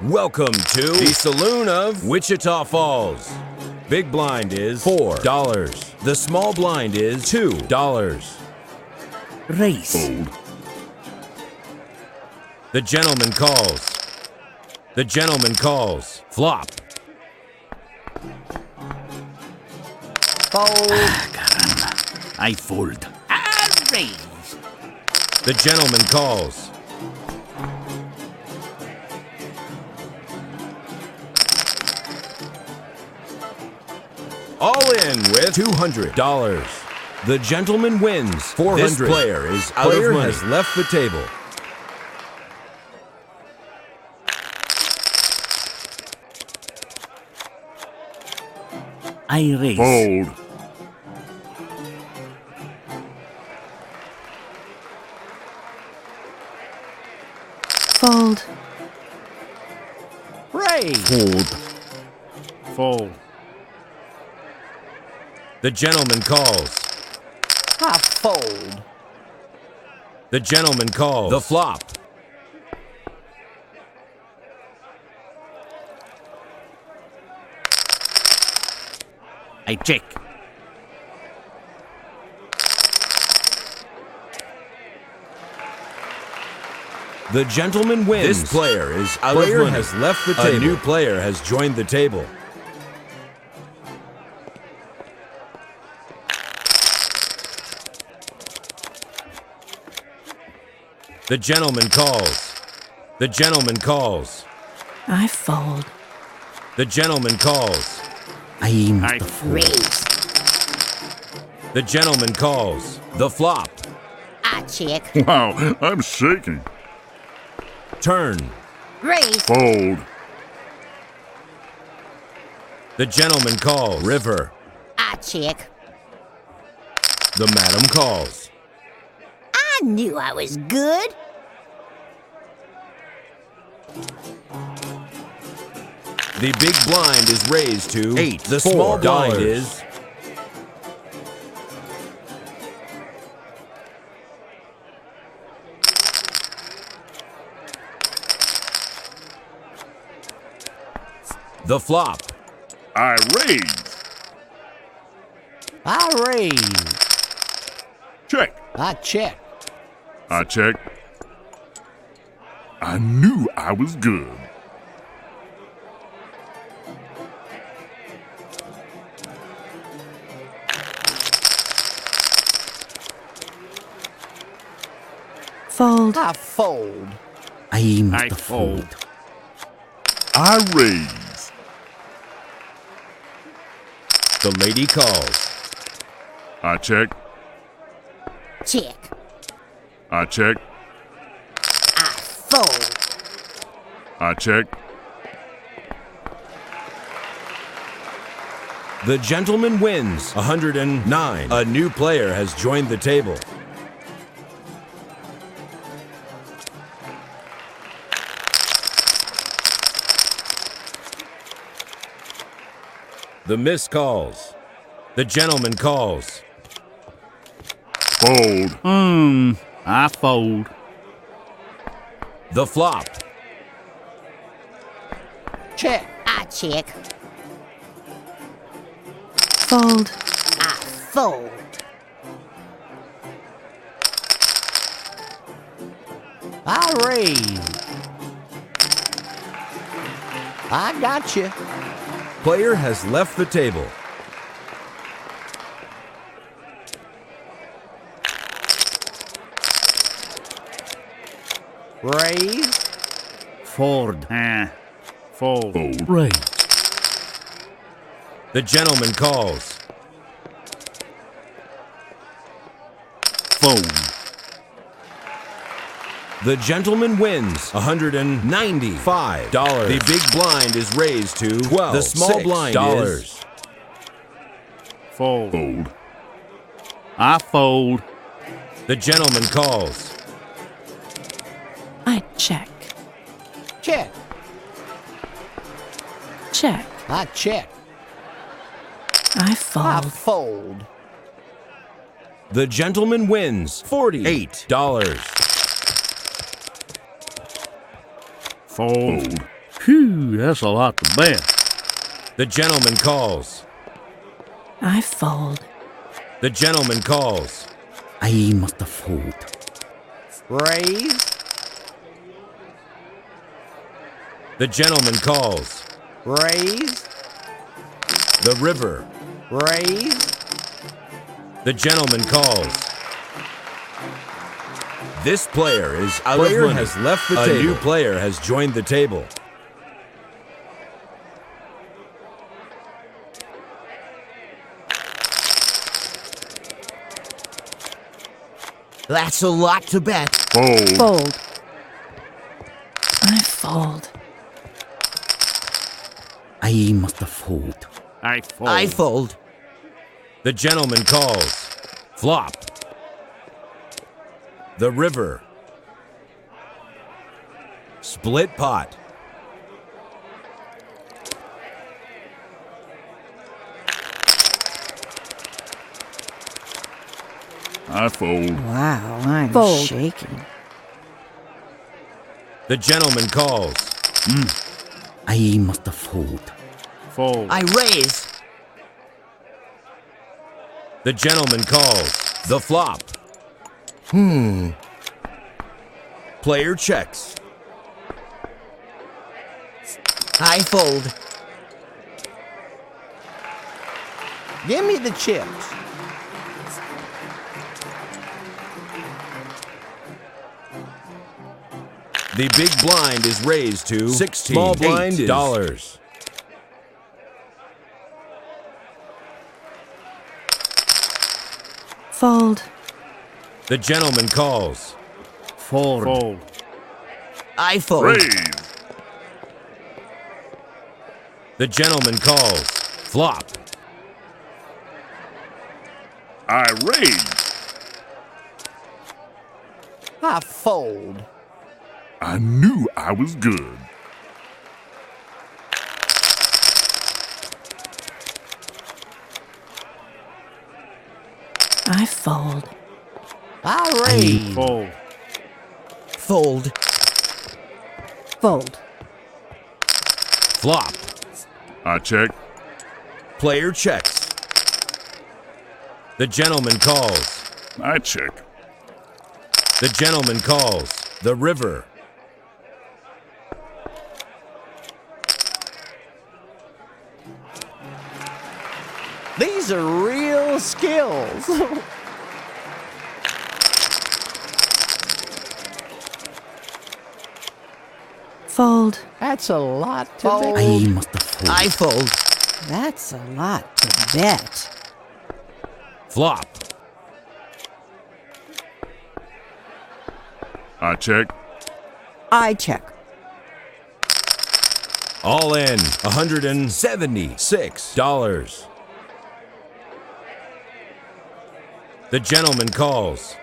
Welcome to the Saloon of Wichita Falls. Big blind is $4. The small blind is $2. Race. Fold. The gentleman calls. The gentleman calls. Flop. Fold. Caramba. I fold. Raise. The gentleman calls. All in with $200. The gentleman wins $400. This player is out of money. Has left the table. I raise. Fold. Fold. Raise. Fold. Fold. The gentleman calls. I fold. The gentleman calls. The flop. I check. The gentleman wins. This player is out of money. Has left the table. A new player has joined the table. The gentleman calls. The gentleman calls. I fold. The gentleman calls. I Raise. The gentleman calls. The flop. I check. Wow, I'm shaking. Turn. Raise. Fold. The gentleman calls. River. I check. The madam calls. I knew I was good. The big blind is raised to $8. The $4. small blind is the flop. I raise. I raise. Check. I check. I check. I knew I was good. Fold. I fold. I fold. I raise. The lady calls. I check. Check. I check. I fold. I check. The gentleman wins $109. A new player has joined the table. The miss calls. The gentleman calls. Fold. I fold. The flop. Check. I check. Fold. I fold. I raise. I got you. Player has left the table. Raise. Fold. Fold. Fold. Raise. The gentleman calls. Fold. The gentleman wins $195. The big blind is raised to $12. The small blind is Fold. Fold. I fold. the gentleman calls. I check. Check. Check. I check. I I fold. fold. The gentleman wins $48. Fold. Phew, that's a lot to bet. The gentleman calls. I fold. The gentleman calls. I must fold. Raise. The gentleman calls. Raise. The river. Raise. The gentleman calls. This player is out of money. Has left the table. A new player has joined the table. That's a lot to bet. Fold. Fold. I fold. I must fold. I fold. I fold. The gentleman calls. Flop. The river. Split pot. I fold. Wow, I'm Fold. shaking. The gentleman calls. I must fold. Fold. I raise. The gentleman calls. The flop. Player checks. I fold. Give me the chips. The big blind is raised to 16. Small blind is $8. Fold. The gentleman calls. Fold. Fold. I fold. Raise. The gentleman calls. Flop. I raise. I fold. I knew I was good. I fold. I raise. Fold. Fold. Fold. Flop. I check. Player checks. The gentleman calls. I check. The gentleman calls. The river. These are real skills. Fold. That's a lot to I bet. must fold. I fold. That's a lot to bet. Flop. I check. I check. All in. $176. The gentleman calls.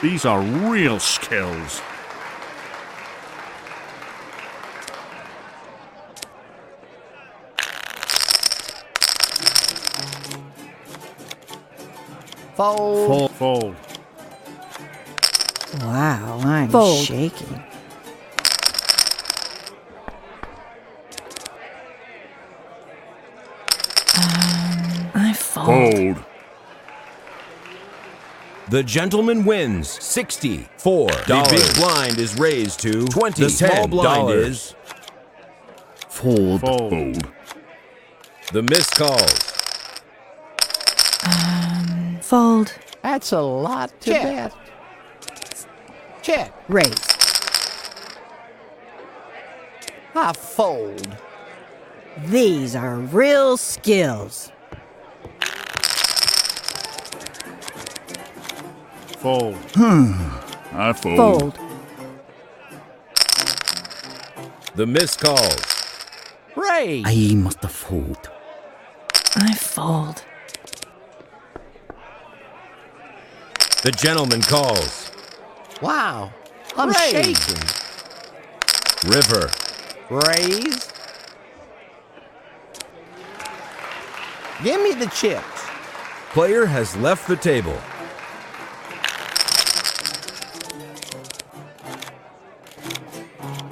These are real skills. Fold. Fold. Wow, I'm Fold. shaking. I fold. Fold. The gentleman wins $64. The big blind is raised to 20. The small blind is Fold. Fold. the missed calls. Fold. That's a lot to bet. Check. Raise. I fold. These are real skills. Fold. I fold. Fold. The missed calls. Raise. I must fold. I fold. The gentleman calls. Wow. I'm Raise. shaking. River. Raise. Give me the chips. Player has left the table.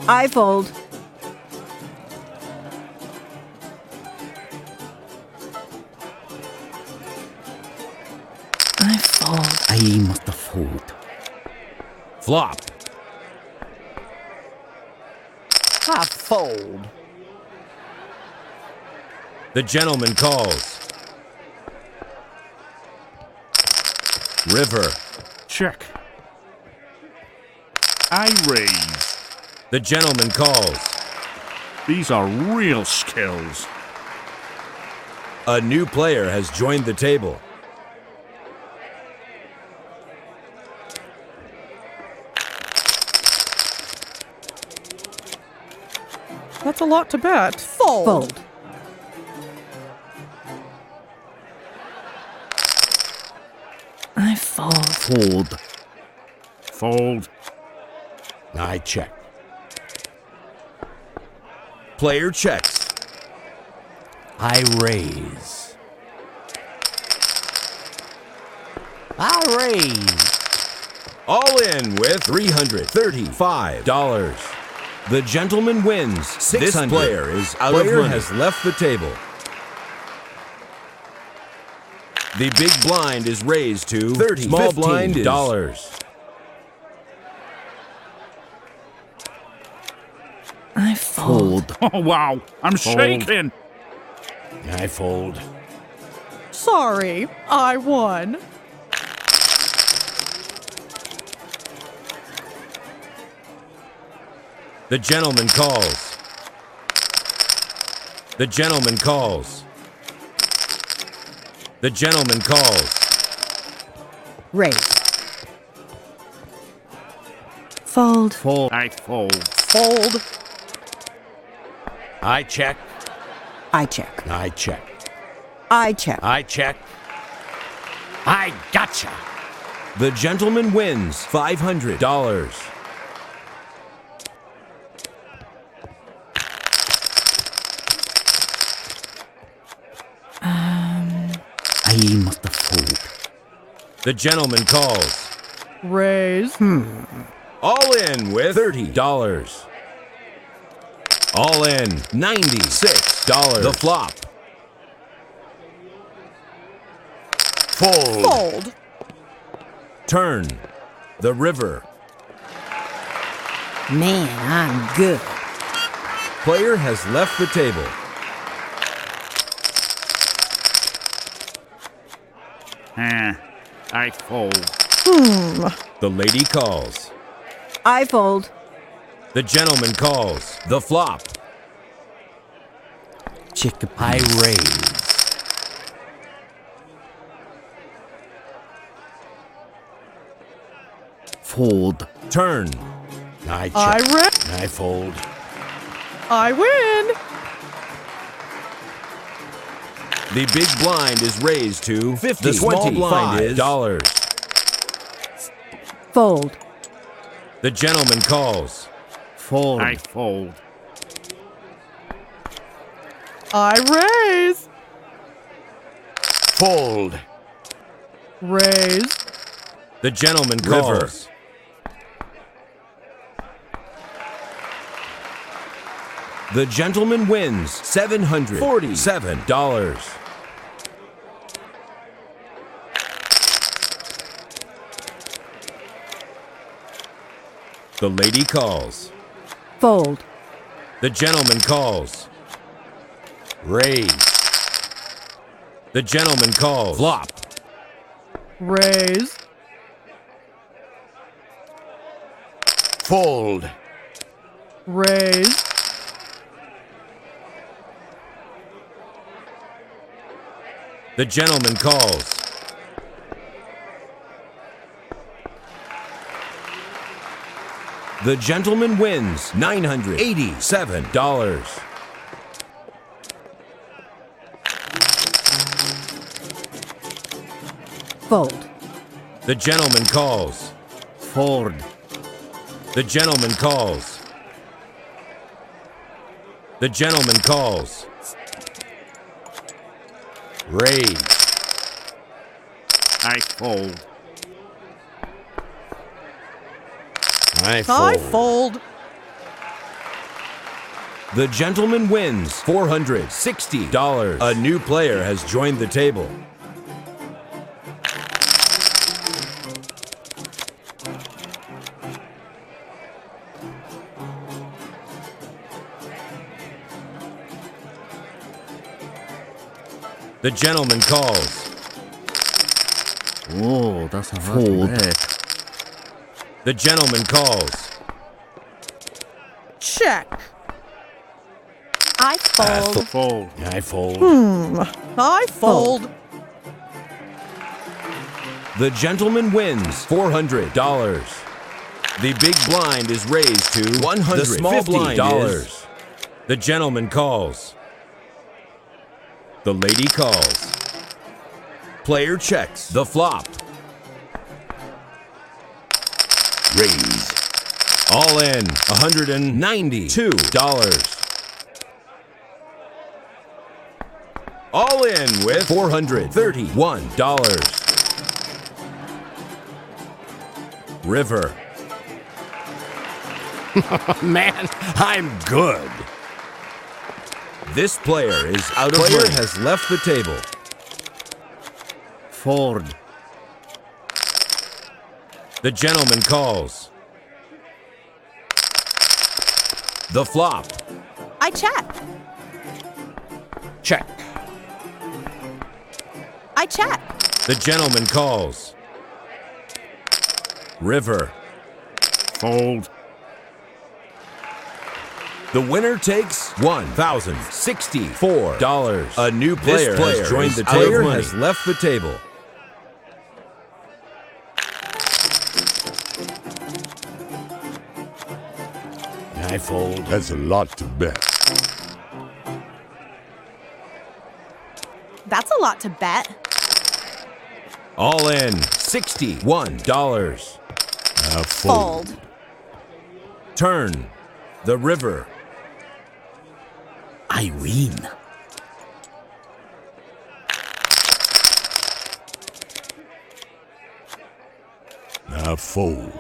I fold. I fold. I must fold. Flop. I fold. The gentleman calls. River. Check. I raise. The gentleman calls. These are real skills. A new player has joined the table. That's a lot to bet. Fold. I fold. Fold. Fold. I check. Player checks. I raise. I raise. All in with $335. The gentleman wins. $600. This player is out of money. Player has left the table. The big blind is raised to $30. Small blind is $15. I fold. Fold. Oh, wow. I'm shaking. I fold. Sorry, I won. The gentleman calls. The gentleman calls. The gentleman calls. Raise. Fold. Fold. I fold. Fold. I check. I check. I check. I check. I check. I gotcha. The gentleman wins $500. I must fold. The gentleman calls. Raise. All in with $30. All in $96. The flop. Fold. Fold. Turn. The river. Man, I'm good. Player has left the table. I fold. The lady calls. I fold. The gentleman calls. The flop. Check. I raise. Fold. Turn. I check. I fold. I win. The big blind is raised to $50. The small blind is $25. Fold. The gentleman calls. Fold. I fold. I raise. Fold. Raise. The gentleman calls. The gentleman wins $747. The lady calls. Fold. The gentleman calls. Raise. The gentleman calls. Flop. Raise. Fold. Raise. The gentleman calls. The gentleman wins $987. Fold. The gentleman calls. Fold. The gentleman calls. The gentleman calls. Raise. I fold. I fold. I fold. The gentleman wins $460. A new player has joined the table. The gentleman calls. Oh, that's a fold. The gentleman calls. Check. I fold. Fold. I fold. I fold. The gentleman wins $400. The big blind is raised to $150. The small blind is. The gentleman calls. The lady calls. Player checks the flop. Raise. All in $192. All in with $431. River. Man, I'm good. This player is out of money. Has left the table. Fold. The gentleman calls. The flop. I check. Check. I check. The gentleman calls. River. Fold. The winner takes $1,064. A new player has joined the table. Player has left the table. I fold. That's a lot to bet. That's a lot to bet. All in $61. Fold. Turn. The river. I win. I fold.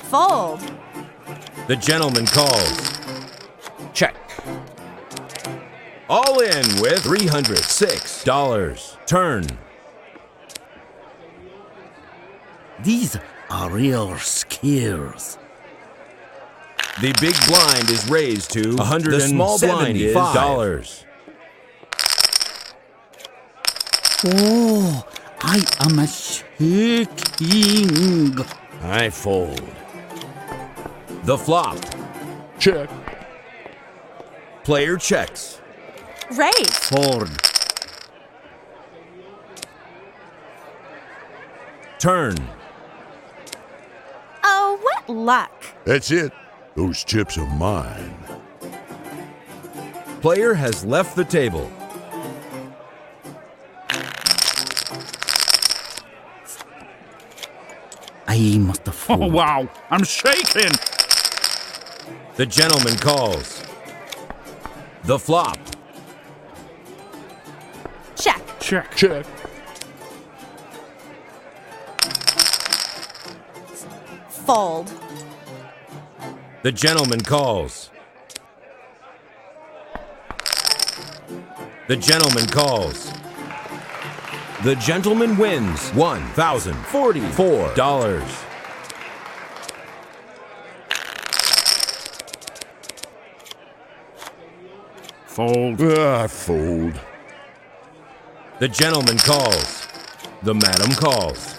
Fold. The gentleman calls. Check. All in with $306. Turn. These are real scares. The big blind is raised to $175. The small blind is $5. Oh, I am shaking. I fold. The flop. Check. Player checks. Raise. Fold. Turn. Oh, what luck. That's it. Those chips are mine. Player has left the table. I must fold. Oh, wow. I'm shaking. The gentleman calls. The flop. Check. Check. Check. Fold. The gentleman calls. The gentleman calls. The gentleman wins $1,044. Fold. I fold. The gentleman calls. The madam calls.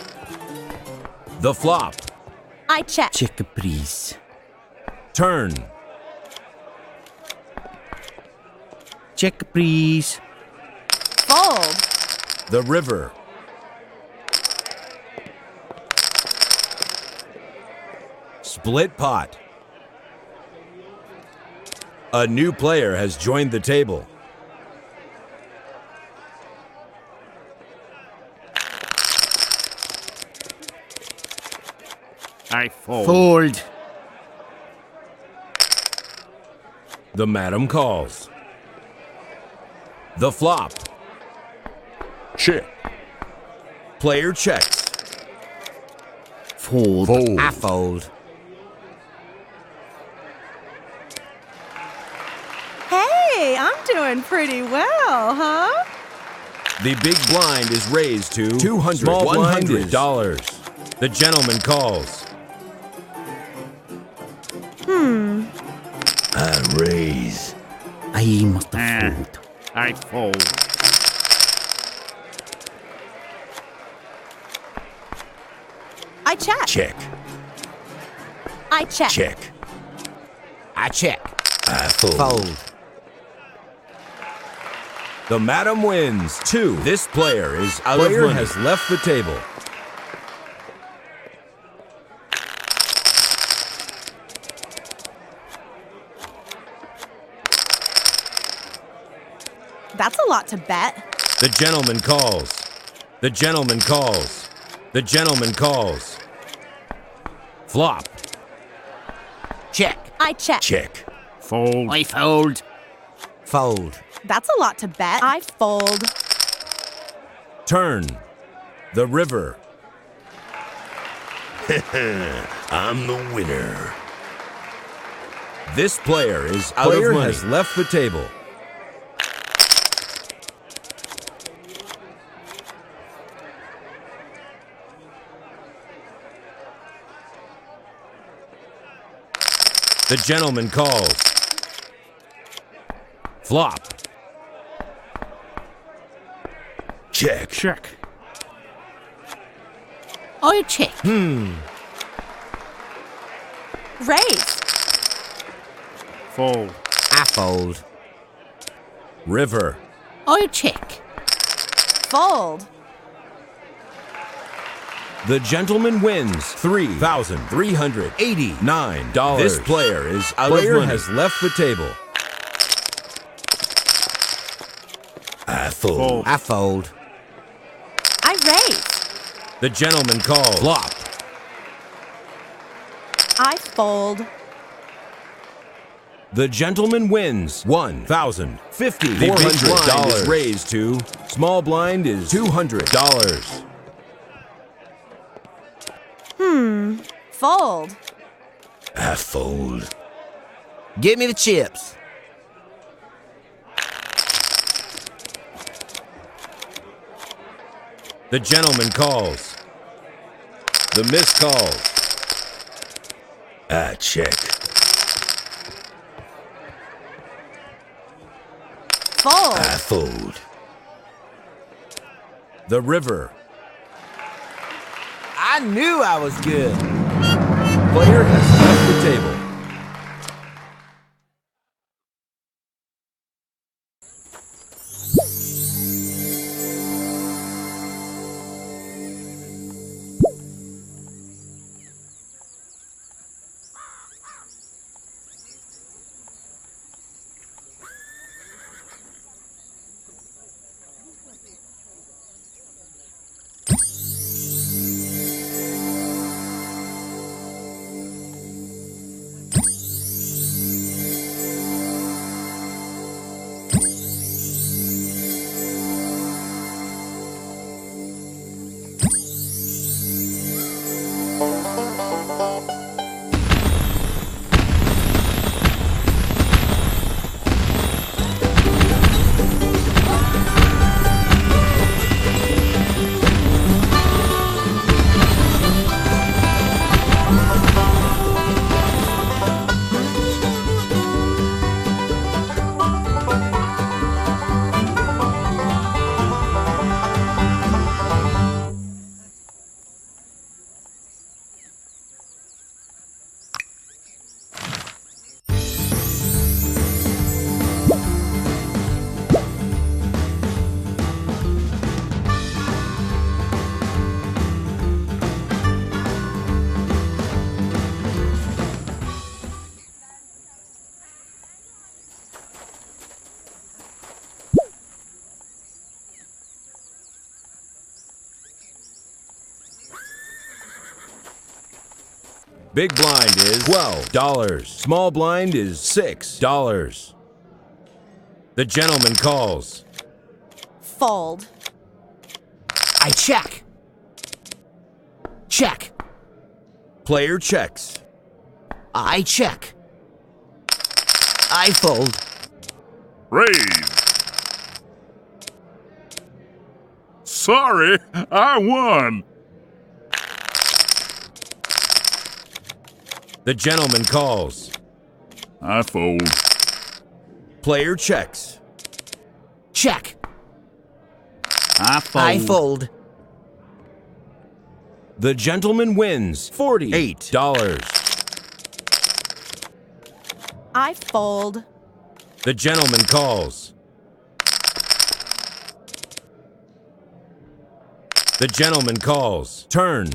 The flop. I check. Check, please. Turn. Check, please. Fold. The river. Split pot. A new player has joined the table. I fold. Fold. The madam calls. The flop. Check. Player checks. Fold. Fold. I fold. Hey, I'm doing pretty well, huh? The big blind is raised to $200. Small blind is $100. The gentleman calls. I raise. I must fold. I fold. I check. Check. I check. Check. I check. I fold. Fold. The madam wins 2. This player is out of money. Has left the table. That's a lot to bet. The gentleman calls. The gentleman calls. The gentleman calls. Flop. Check. I check. Check. Fold. I fold. Fold. That's a lot to bet. I fold. Turn. The river. I'm the winner. This player is out of money. Has left the table. The gentleman calls. Flop. Check. Check. I check. Raise. Fold. I fold. River. I check. Fold. The gentleman wins $3,389. This player is out of money. Has left the table. I fold. I fold. I raise. The gentleman calls. Flop. I fold. The gentleman wins $1,050. The big blind is raised to small blind is $200. Fold. I fold. Give me the chips. The gentleman calls. The miss calls. I check. Fold. I fold. The river. I knew I was good. Player has left the table. Big blind is $12. Small blind is $6. The gentleman calls. Fold. I check. Check. Player checks. I check. I fold. Raise. Sorry, I won. The gentleman calls. I fold. Player checks. Check. I fold. I fold. The gentleman wins $48. I fold. The gentleman calls. The gentleman calls. Turn.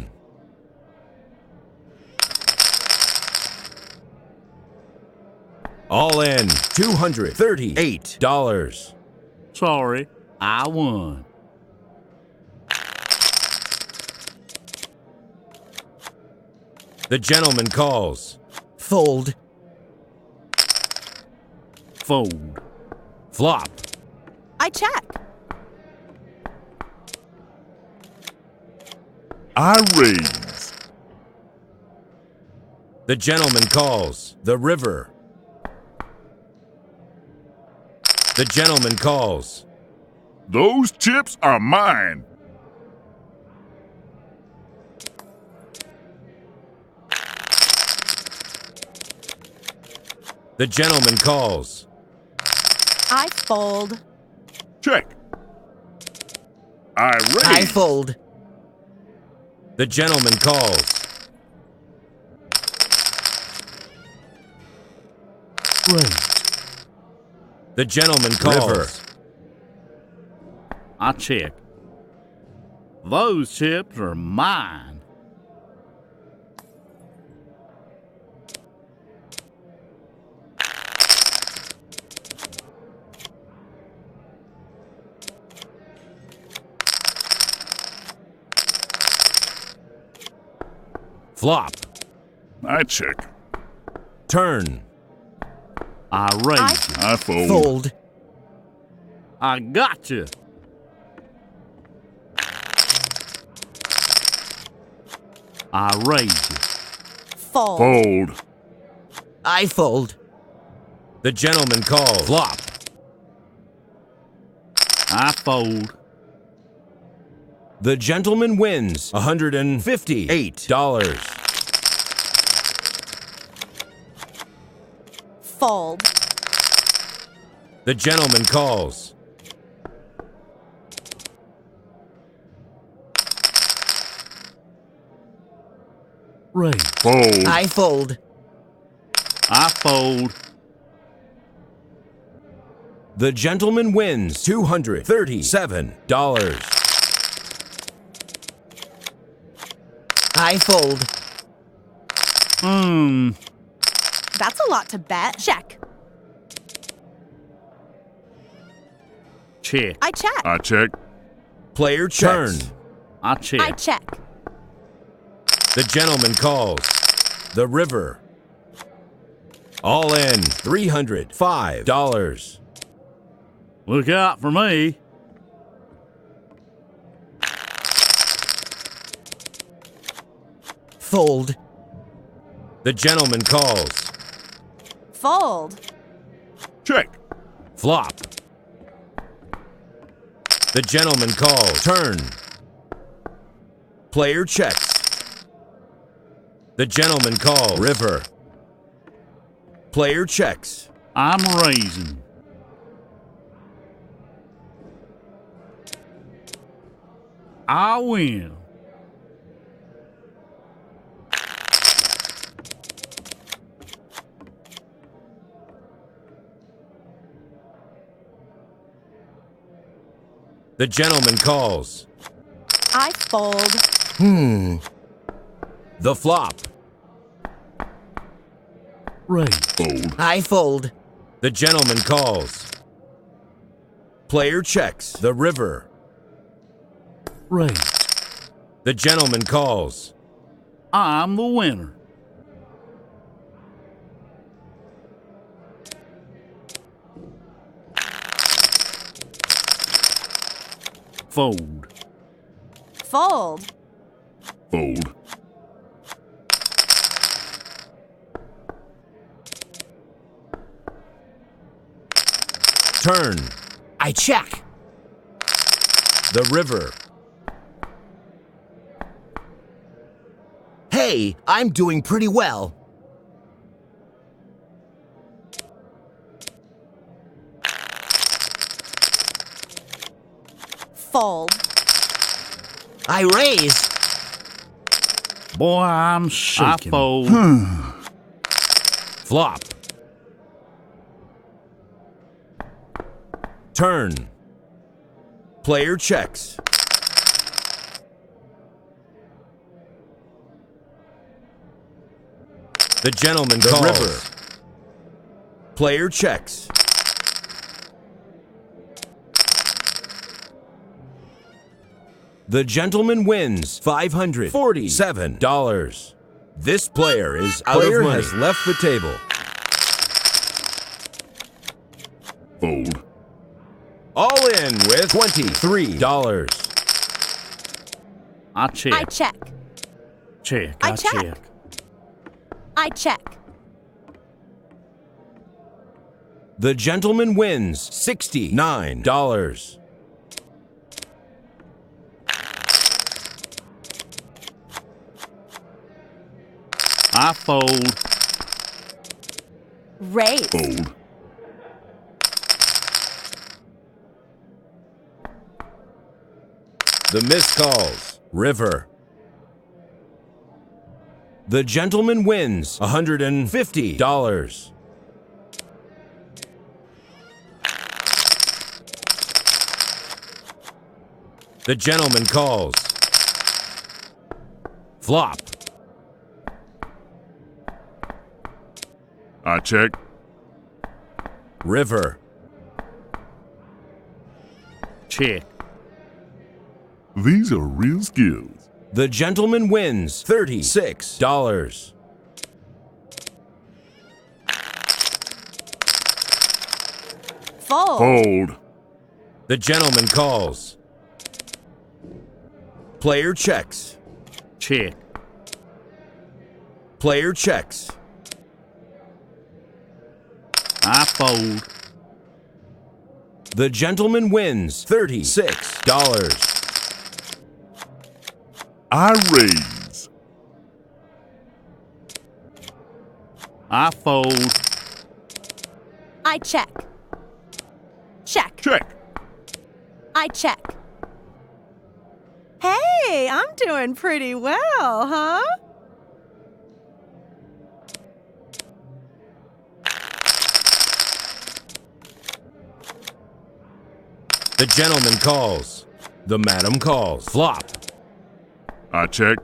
All in $238. Sorry, I won. The gentleman calls. Fold. Fold. Flop. I check. I raise. The gentleman calls. The river. The gentleman calls. Those chips are mine. The gentleman calls. I fold. Check. I raise. I fold. The gentleman calls. Raise. The gentleman calls. River. I check. Those chips are mine. Flop. I check. Turn. I raise. I fold. Fold. I gotcha. I raise. Fold. Fold. I fold. The gentleman calls. Flop. I fold. The gentleman wins $158. Fold. The gentleman calls. Raise. Fold. I fold. I fold. The gentleman wins $237. I fold. That's a lot to bet. Check. Check. I check. I check. Player checks. Turn. I check. I check. The gentleman calls. The river. All in $305. Look out for me. Fold. The gentleman calls. Fold. Check. Flop. The gentleman calls. Turn. Player checks. The gentleman calls. River. Player checks. I'm raising. I win. The gentleman calls. I fold. The flop. Raise. Fold. I fold. The gentleman calls. Player checks. The river. Raise. The gentleman calls. I'm the winner. Fold. Fold. Fold. Turn. I check. The river. Hey, I'm doing pretty well. Fold. I raise. Boy, I'm shaking. I fold. Flop. Turn. Player checks. The gentleman calls. River. Player checks. The gentleman wins $547. This player is out of money. Has left the table. Fold. All in with $23. I check. I check. Check. I check. I check. The gentleman wins $69. I fold. Raise. Fold. The miss calls. River. The gentleman wins $150. The gentleman calls. Flop. I check. River. Check. These are real skills. The gentleman wins $36. Fold. Fold. The gentleman calls. Player checks. Check. Player checks. I fold. The gentleman wins $36. I raise. I fold. I check. Check. Check. I check. Hey, I'm doing pretty well, huh? The gentleman calls. The madam calls. Flop. I check.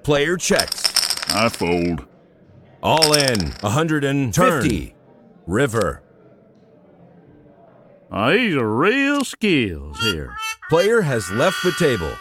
Player checks. I fold. All in $150. River. These are real skills here. Player has left the table.